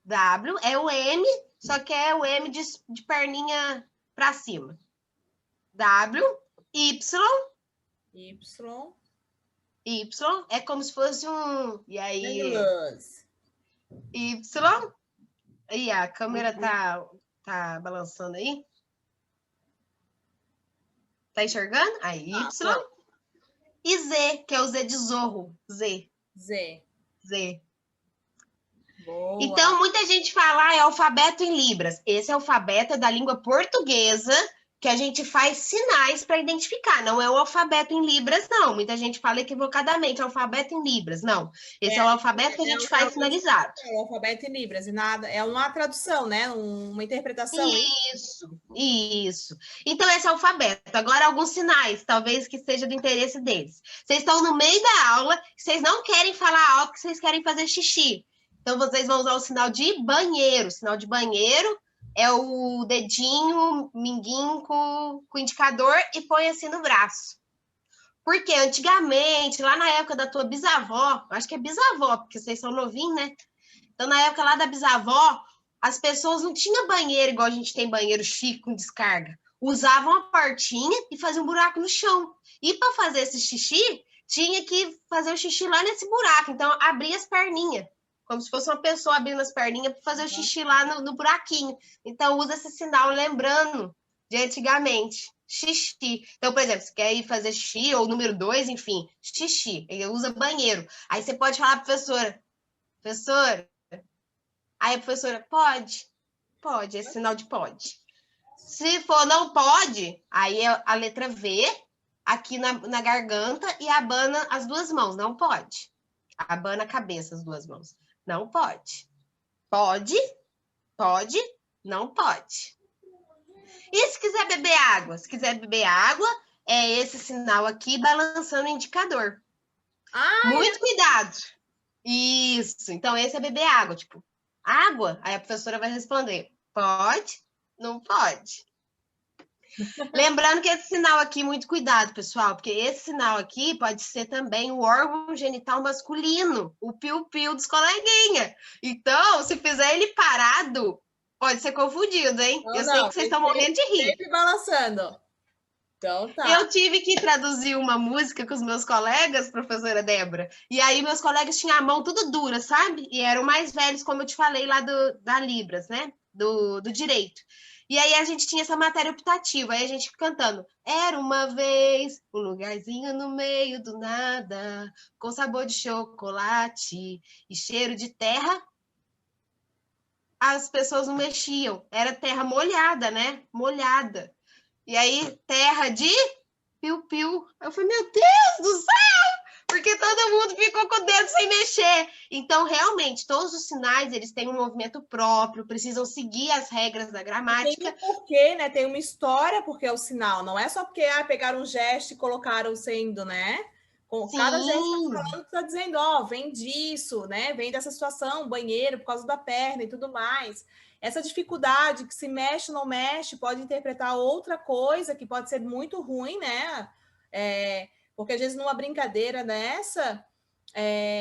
W é o M, só que é o M de perninha para cima. W, Y. Y é como se fosse um... E aí? Y. E a câmera tá balançando aí? Tá enxergando? Aí, Y. E Z, que é o Z de zorro. Z. Z. Z. Boa. Então, muita gente fala, é alfabeto em Libras. Esse alfabeto é da língua portuguesa, que a gente faz sinais para identificar. Não é o alfabeto em Libras, não. Muita gente fala equivocadamente, alfabeto em Libras. Não. Esse é o alfabeto que a gente faz sinalizado. É o alfabeto em Libras, e nada. É uma tradução, né? Uma interpretação. Isso. Então, esse é o alfabeto. Agora, alguns sinais, talvez que seja do interesse deles. Vocês estão no meio da aula, vocês não querem falar alto, que vocês querem fazer xixi. Então, vocês vão usar o sinal de banheiro. O sinal de banheiro é o dedinho, minguinho com o indicador e põe assim no braço. Porque antigamente, lá na época da tua bisavó, acho que é bisavó, porque vocês são novinhos, né? Então, na época lá da bisavó, as pessoas não tinham banheiro igual a gente tem banheiro chique com descarga. Usavam a portinha e faziam um buraco no chão. E para fazer esse xixi, tinha que fazer o xixi lá nesse buraco. Então, abria as perninhas, como se fosse uma pessoa abrindo as perninhas para fazer o xixi lá no buraquinho. Então, usa esse sinal lembrando de antigamente. Xixi. Então, por exemplo, você quer ir fazer xixi, ou número 2, enfim, xixi. Ele usa banheiro. Aí você pode falar para a professora, aí a professora, pode? Pode, esse sinal de pode. Se for não pode, aí é a letra V, aqui na garganta, e abana as duas mãos, não pode. Abana a cabeça, as duas mãos. Não pode. Pode, pode, não pode. E se quiser beber água? Se quiser beber água, é esse sinal aqui, balançando o indicador. Muito cuidado. Isso. Então, esse é beber água. Tipo, água? Aí a professora vai responder, pode, não pode. Lembrando que esse sinal aqui, muito cuidado, pessoal, porque esse sinal aqui pode ser também o órgão genital masculino, o piu-piu dos coleguinhas. Então, se fizer ele parado, pode ser confundido, hein? Eu sei que vocês estão morrendo de rir. Sempre balançando. Então tá. Eu tive que traduzir uma música com os meus colegas, professora Débora, e aí meus colegas tinham a mão tudo dura, sabe? E eram mais velhos, como eu te falei, lá da Libras, né? Do direito. E aí a gente tinha essa matéria optativa, aí a gente cantando. Era uma vez um lugarzinho no meio do nada, com sabor de chocolate e cheiro de terra. As pessoas não mexiam, era terra molhada, né? Molhada. E aí, terra de piu-piu. Eu falei, meu Deus do céu! Porque todo mundo ficou com o dedo sem mexer. Então, realmente, todos os sinais, eles têm um movimento próprio, precisam seguir as regras da gramática. Tem um porquê, né? Tem uma história porque é o sinal. Não é só porque pegaram um gesto e colocaram sendo, né? Cada gesto está falando, está dizendo, ó, vem disso, né? Vem dessa situação, banheiro, por causa da perna e tudo mais. Essa dificuldade que se mexe ou não mexe pode interpretar outra coisa que pode ser muito ruim, né? Porque às vezes numa brincadeira dessa,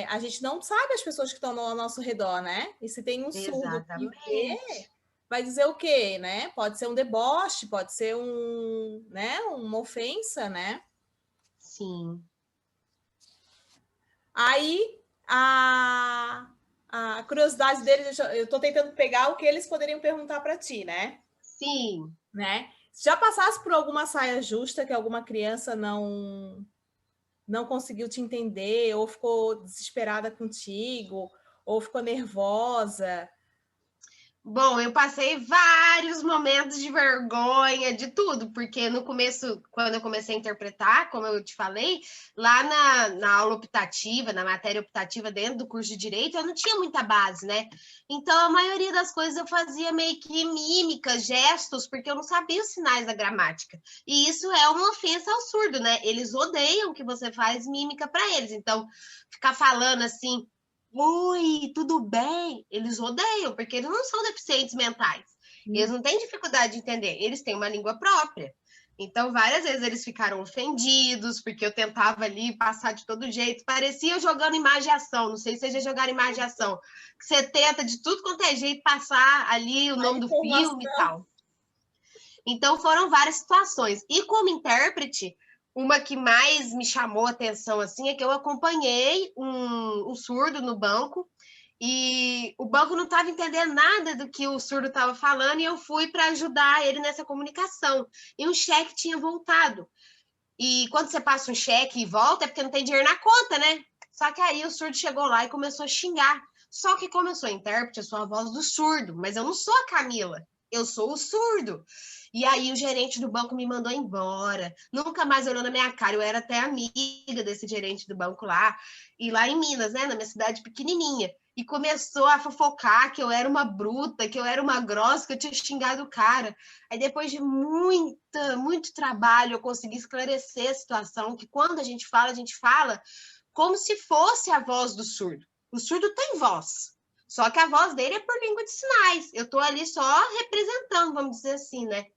a gente não sabe as pessoas que estão ao nosso redor, né? E se tem um surdo que vê, vai dizer o quê, né? Pode ser um deboche, pode ser né? Uma ofensa, né? Sim. Aí, a curiosidade deles, eu estou tentando pegar o que eles poderiam perguntar para ti, né? Sim. Né? Se já passasse por alguma saia justa que alguma criança não conseguiu te entender, ou ficou desesperada contigo, ou ficou nervosa? Bom, eu passei vários momentos de vergonha, de tudo, porque no começo, quando eu comecei a interpretar, como eu te falei, lá na aula optativa, na matéria optativa dentro do curso de Direito, eu não tinha muita base, né? Então, a maioria das coisas eu fazia meio que mímica, gestos, porque eu não sabia os sinais da gramática. E isso é uma ofensa ao surdo, né? Eles odeiam que você faz mímica para eles. Então, ficar falando assim, oi, tudo bem? Eles odeiam, porque eles não são deficientes mentais. Eles não têm dificuldade de entender, eles têm uma língua própria. Então, várias vezes eles ficaram ofendidos, porque eu tentava ali passar de todo jeito. Parecia jogando imagem-ação, não sei se vocês já jogaram imagem-ação, que você tenta de tudo quanto é jeito passar ali o nome do filme e tal. Então, foram várias situações. E como intérprete, uma que mais me chamou a atenção assim é que eu acompanhei um surdo no banco E o banco não estava entendendo nada do que o surdo estava falando e eu fui para ajudar ele nessa comunicação. E o cheque tinha voltado. E quando você passa um cheque e volta, é porque não tem dinheiro na conta, né? Só que aí o surdo chegou lá e começou a xingar. Só que como eu sou intérprete, eu sou a voz do surdo, mas eu não sou a Camila, eu sou o surdo. E aí o gerente do banco me mandou embora, nunca mais olhou na minha cara. Eu era até amiga desse gerente do banco lá, e lá em Minas, né, na minha cidade pequenininha. E começou a fofocar que eu era uma bruta, que eu era uma grossa, que eu tinha xingado o cara. Aí depois de muito trabalho, eu consegui esclarecer a situação, que quando a gente fala como se fosse a voz do surdo. O surdo tem voz, só que a voz dele é por língua de sinais. Eu estou ali só representando, vamos dizer assim, né?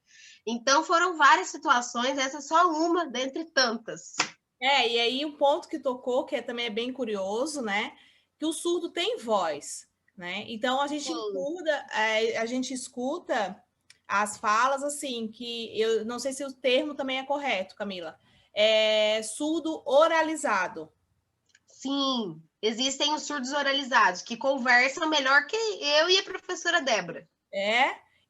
Então foram várias situações, essa é só uma dentre tantas. E aí um ponto que tocou, que também é bem curioso, né? Que o surdo tem voz, né? Então a gente escuta as falas assim, que eu não sei se o termo também é correto, Camila. É surdo oralizado. Sim, existem os surdos oralizados, que conversam melhor que eu e a professora Débora.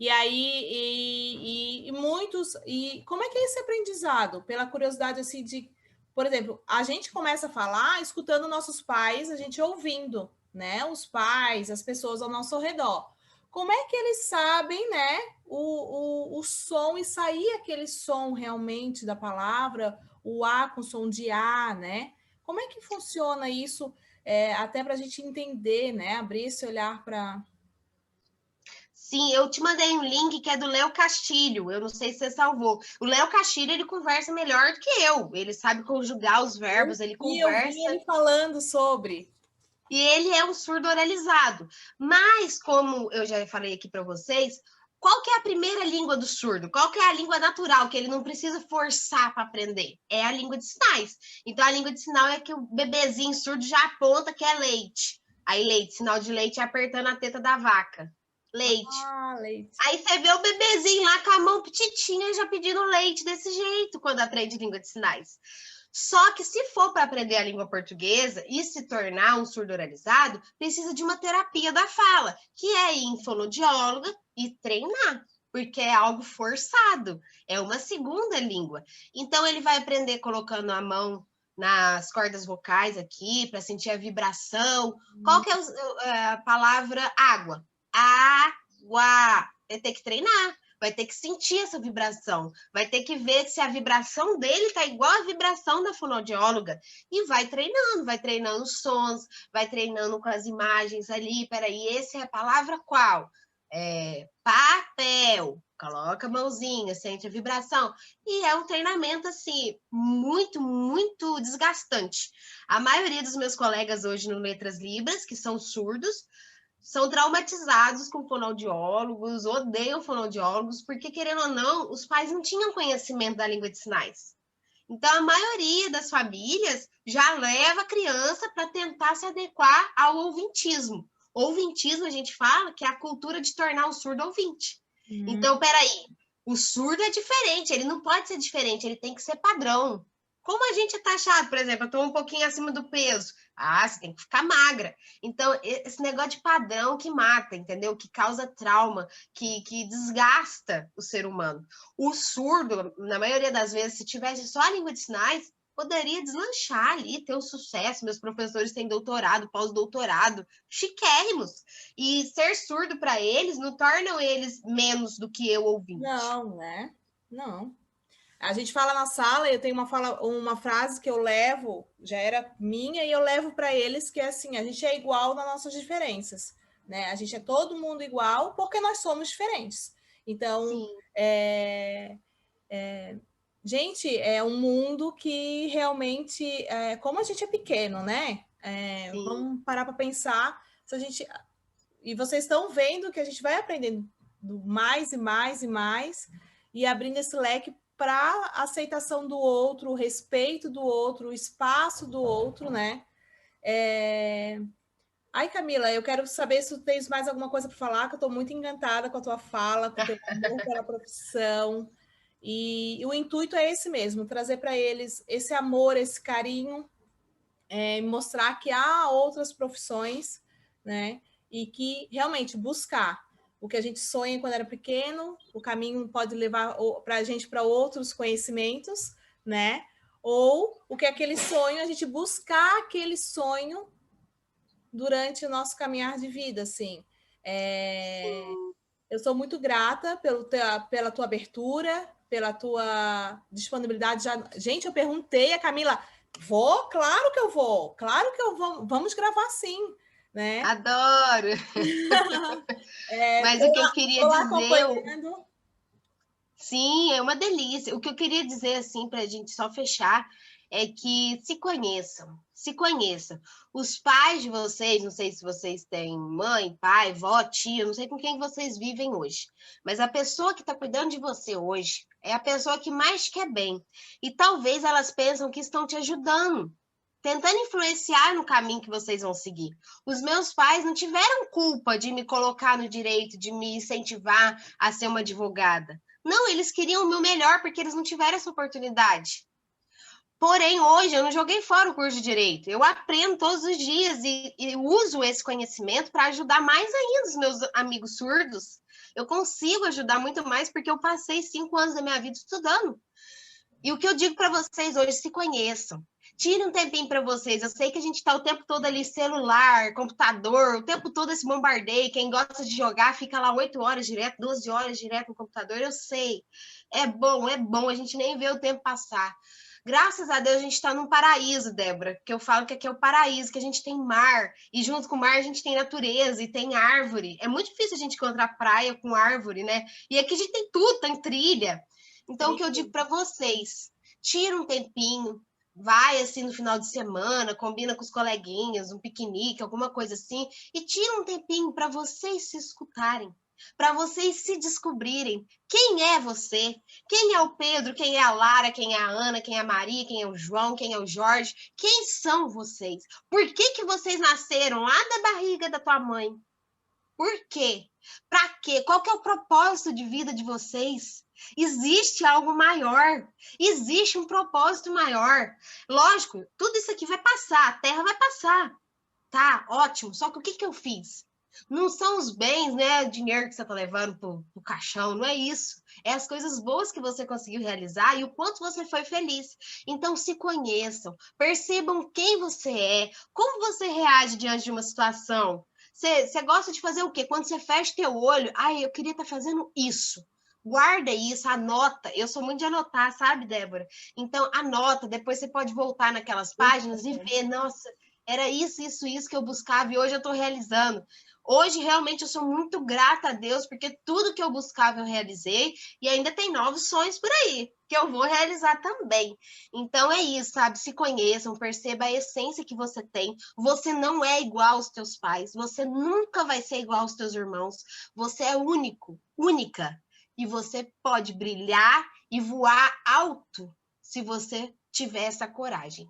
E aí, e muitos. E como é que é esse aprendizado? Pela curiosidade, assim, de. Por exemplo, a gente começa a falar escutando nossos pais, a gente ouvindo, né? Os pais, as pessoas ao nosso redor. Como é que eles sabem, né? O som e sair aquele som realmente da palavra, o A com som de A, né? Como é que funciona isso? Até para a gente entender, né? Abrir esse olhar para. Sim, eu te mandei um link que é do Léo Castilho. Eu não sei se você salvou. O Léo Castilho, ele conversa melhor do que eu. Ele sabe conjugar os verbos, ele Eu vi conversa. ele falando sobre. E ele é um surdo oralizado. Mas, como eu já falei aqui para vocês, qual que é a primeira língua do surdo? Qual que é a língua natural, que ele não precisa forçar para aprender? É a língua de sinais. Então, a língua de sinal é que o bebezinho surdo já aponta que é leite. Aí, leite, sinal de leite é apertando a teta da vaca. Leite. Ah, leite. Aí você vê o bebezinho lá com a mão petitinha já pedindo leite desse jeito quando aprende língua de sinais. Só que se for para aprender a língua portuguesa e se tornar um surdo oralizado, precisa de uma terapia da fala, que é ir em fonoaudióloga e treinar, porque é algo forçado, é uma segunda língua. Então ele vai aprender colocando a mão nas cordas vocais aqui para sentir a vibração. Qual que é a palavra água? Água. Vai ter que treinar, vai ter que sentir essa vibração, vai ter que ver se a vibração dele tá igual a vibração da fonoaudióloga e vai treinando os sons, vai treinando com as imagens ali. Peraí, essa é a palavra qual? Papel. Coloca a mãozinha, sente a vibração. E é um treinamento, assim, muito desgastante. A maioria dos meus colegas hoje no Letras Libras, que são surdos, são traumatizados com fonoaudiólogos, odeiam fonoaudiólogos, porque, querendo ou não, os pais não tinham conhecimento da língua de sinais. Então, a maioria das famílias já leva a criança para tentar se adequar ao ouvintismo. Ouvintismo, a gente fala que é a cultura de tornar o surdo ouvinte. Então, peraí, o surdo é diferente, ele não pode ser diferente, ele tem que ser padrão. Como a gente é taxado, por exemplo, eu estou um pouquinho acima do peso. Ah, você tem que ficar magra. Então, esse negócio de padrão que mata, entendeu? Que causa trauma, que desgasta o ser humano. O surdo, na maioria das vezes, se tivesse só a língua de sinais, poderia deslanchar ali, ter um sucesso. Meus professores têm doutorado, pós-doutorado, chiquérrimos. E ser surdo para eles não tornam eles menos do que eu ouvinte. Não, né? Não. A gente fala na sala, eu tenho uma frase que eu levo, já era minha, e eu levo para eles, que é assim, a gente é igual nas nossas diferenças, né? A gente é todo mundo igual porque nós somos diferentes. Então, gente, é um mundo que realmente, como a gente é pequeno, né? Vamos parar para pensar, se a gente... E vocês estão vendo que a gente vai aprendendo mais e mais e mais, e abrindo esse leque para a aceitação do outro, o respeito do outro, o espaço do outro, né? Ai, Camila, eu quero saber se tu tens mais alguma coisa para falar, que eu estou muito encantada com a tua fala, com o teu amor pela profissão. E o intuito é esse mesmo, trazer para eles esse amor, esse carinho, mostrar que há outras profissões né? E que realmente buscar o que a gente sonha quando era pequeno, o caminho pode levar para a gente para outros conhecimentos, né? Ou o que é aquele sonho, a gente buscar aquele sonho durante o nosso caminhar de vida, assim. Eu sou muito grata pela tua abertura, pela tua disponibilidade. Gente, eu perguntei a Camila, vou? Claro que eu vou, claro que eu vou, vamos gravar sim, né? Adoro! Mas o que eu queria Tô lá dizer, acompanhando. sim, é uma delícia. O que eu queria dizer, assim, para a gente só fechar, é que se conheçam, se conheçam. Os pais de vocês, não sei se vocês têm mãe, pai, vó, tia, não sei com quem vocês vivem hoje, mas a pessoa que está cuidando de você hoje é a pessoa que mais quer bem. E talvez elas pensam que estão te ajudando, tentando influenciar no caminho que vocês vão seguir. Os meus pais não tiveram culpa de me colocar no direito, de me incentivar a ser uma advogada. Não, eles queriam o meu melhor porque eles não tiveram essa oportunidade. Porém, hoje eu não joguei fora o curso de direito. Eu aprendo todos os dias e uso esse conhecimento para ajudar mais ainda os meus amigos surdos. Eu consigo ajudar muito mais porque eu passei 5 anos da minha vida estudando. E o que eu digo para vocês hoje, se conheçam. Tire um tempinho para vocês. Eu sei que a gente está o tempo todo ali, celular, computador, o tempo todo esse bombardeio. Quem gosta de jogar fica lá 8 horas direto, 12 horas direto no computador. Eu sei. É bom. A gente nem vê o tempo passar. Graças a Deus a gente está num paraíso, Débora, que eu falo que aqui é o paraíso, que a gente tem mar, e junto com o mar a gente tem natureza e tem árvore. É muito difícil a gente encontrar praia com árvore, né? E aqui a gente tem tudo, tem trilha. Então, o que eu digo para vocês, tira um tempinho, vai assim no final de semana, combina com os coleguinhas, um piquenique, alguma coisa assim, e tira um tempinho para vocês se escutarem, para vocês se descobrirem. Quem é você? Quem é o Pedro? Quem é a Lara? Quem é a Ana? Quem é a Maria? Quem é o João? Quem é o Jorge? Quem são vocês? Por que vocês nasceram lá da barriga da tua mãe? Por quê? Para quê? Qual que é o propósito de vida de vocês? Existe algo maior, existe um propósito maior. Lógico, tudo isso aqui vai passar, a Terra vai passar, tá? Ótimo. Só que o que que eu fiz? Não são os bens, né? O dinheiro que você tá levando pro caixão, não é isso. É as coisas boas que você conseguiu realizar e o quanto você foi feliz. Então, se conheçam, percebam quem você é, como você reage diante de uma situação. Você gosta de fazer o quê? Quando você fecha teu olho, ai, eu queria estar fazendo isso. Guarda isso, anota. Eu sou muito de anotar, sabe, Débora? Então, anota. Depois você pode voltar naquelas páginas e ver, nossa, era isso que eu buscava e hoje eu estou realizando. Hoje, realmente, eu sou muito grata a Deus, porque tudo que eu buscava eu realizei e ainda tem novos sonhos por aí, que eu vou realizar também. Então, é isso, sabe? Se conheçam, perceba a essência que você tem. Você não é igual aos teus pais, você nunca vai ser igual aos teus irmãos. Você é único, única. E você pode brilhar e voar alto se você tiver essa coragem.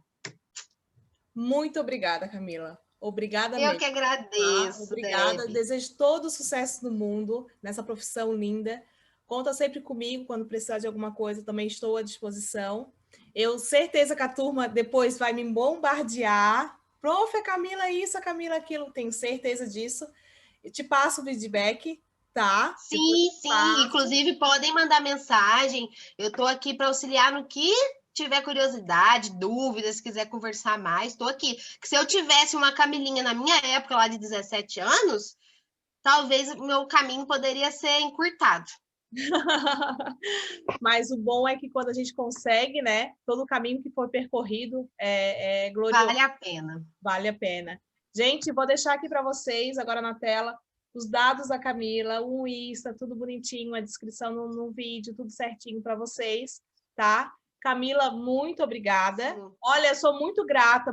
Muito obrigada, Camila. Obrigada Eu que mesmo. Tá? agradeço, Obrigada. Deb. Desejo todo o sucesso do mundo nessa profissão linda. Conta sempre comigo quando precisar de alguma coisa, também estou à disposição. Eu certeza que a turma depois vai me bombardear. Prof, a Camila isso, a Camila aquilo, tenho certeza disso. Eu te passo o feedback, tá? Depois Sim, eu sim. passo. Inclusive, podem mandar mensagem. Eu estou aqui para auxiliar no que tiver curiosidade, dúvidas, quiser conversar mais, estou aqui. Que se eu tivesse uma Camilinha na minha época, lá de 17 anos, talvez o meu caminho poderia ser encurtado. Mas o bom é que quando a gente consegue, né? Todo o caminho que foi percorrido é glorioso. Vale a pena. Vale a pena. Gente, vou deixar aqui para vocês, agora na tela, os dados da Camila, o Insta, tudo bonitinho, a descrição no vídeo, tudo certinho para vocês, tá? Camila, muito obrigada. Sim. Olha, sou muito grata,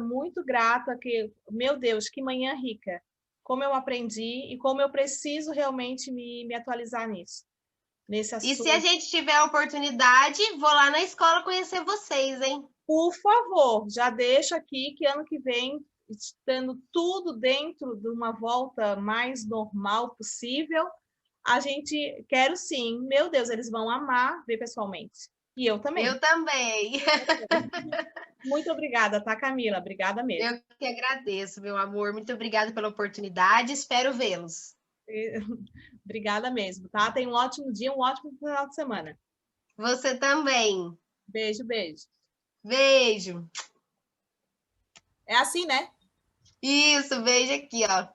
que, meu Deus, que manhã rica. Como eu aprendi e como eu preciso realmente me atualizar nisso, nesse E se a assunto. gente tiver a oportunidade, vou lá na escola conhecer vocês, hein? Por favor, já deixo aqui que ano que vem, estando tudo dentro de uma volta mais normal possível, a gente quero sim. Meu Deus, eles vão amar ver pessoalmente. E eu também. Eu também. Muito obrigada, tá, Camila? Obrigada mesmo. Eu que agradeço, meu amor. Muito obrigada pela oportunidade. Espero vê-los. Obrigada mesmo, tá? Tenha um ótimo dia, um ótimo final de semana. Você também. Beijo, beijo. Beijo. É assim, né? Isso, beijo aqui, ó.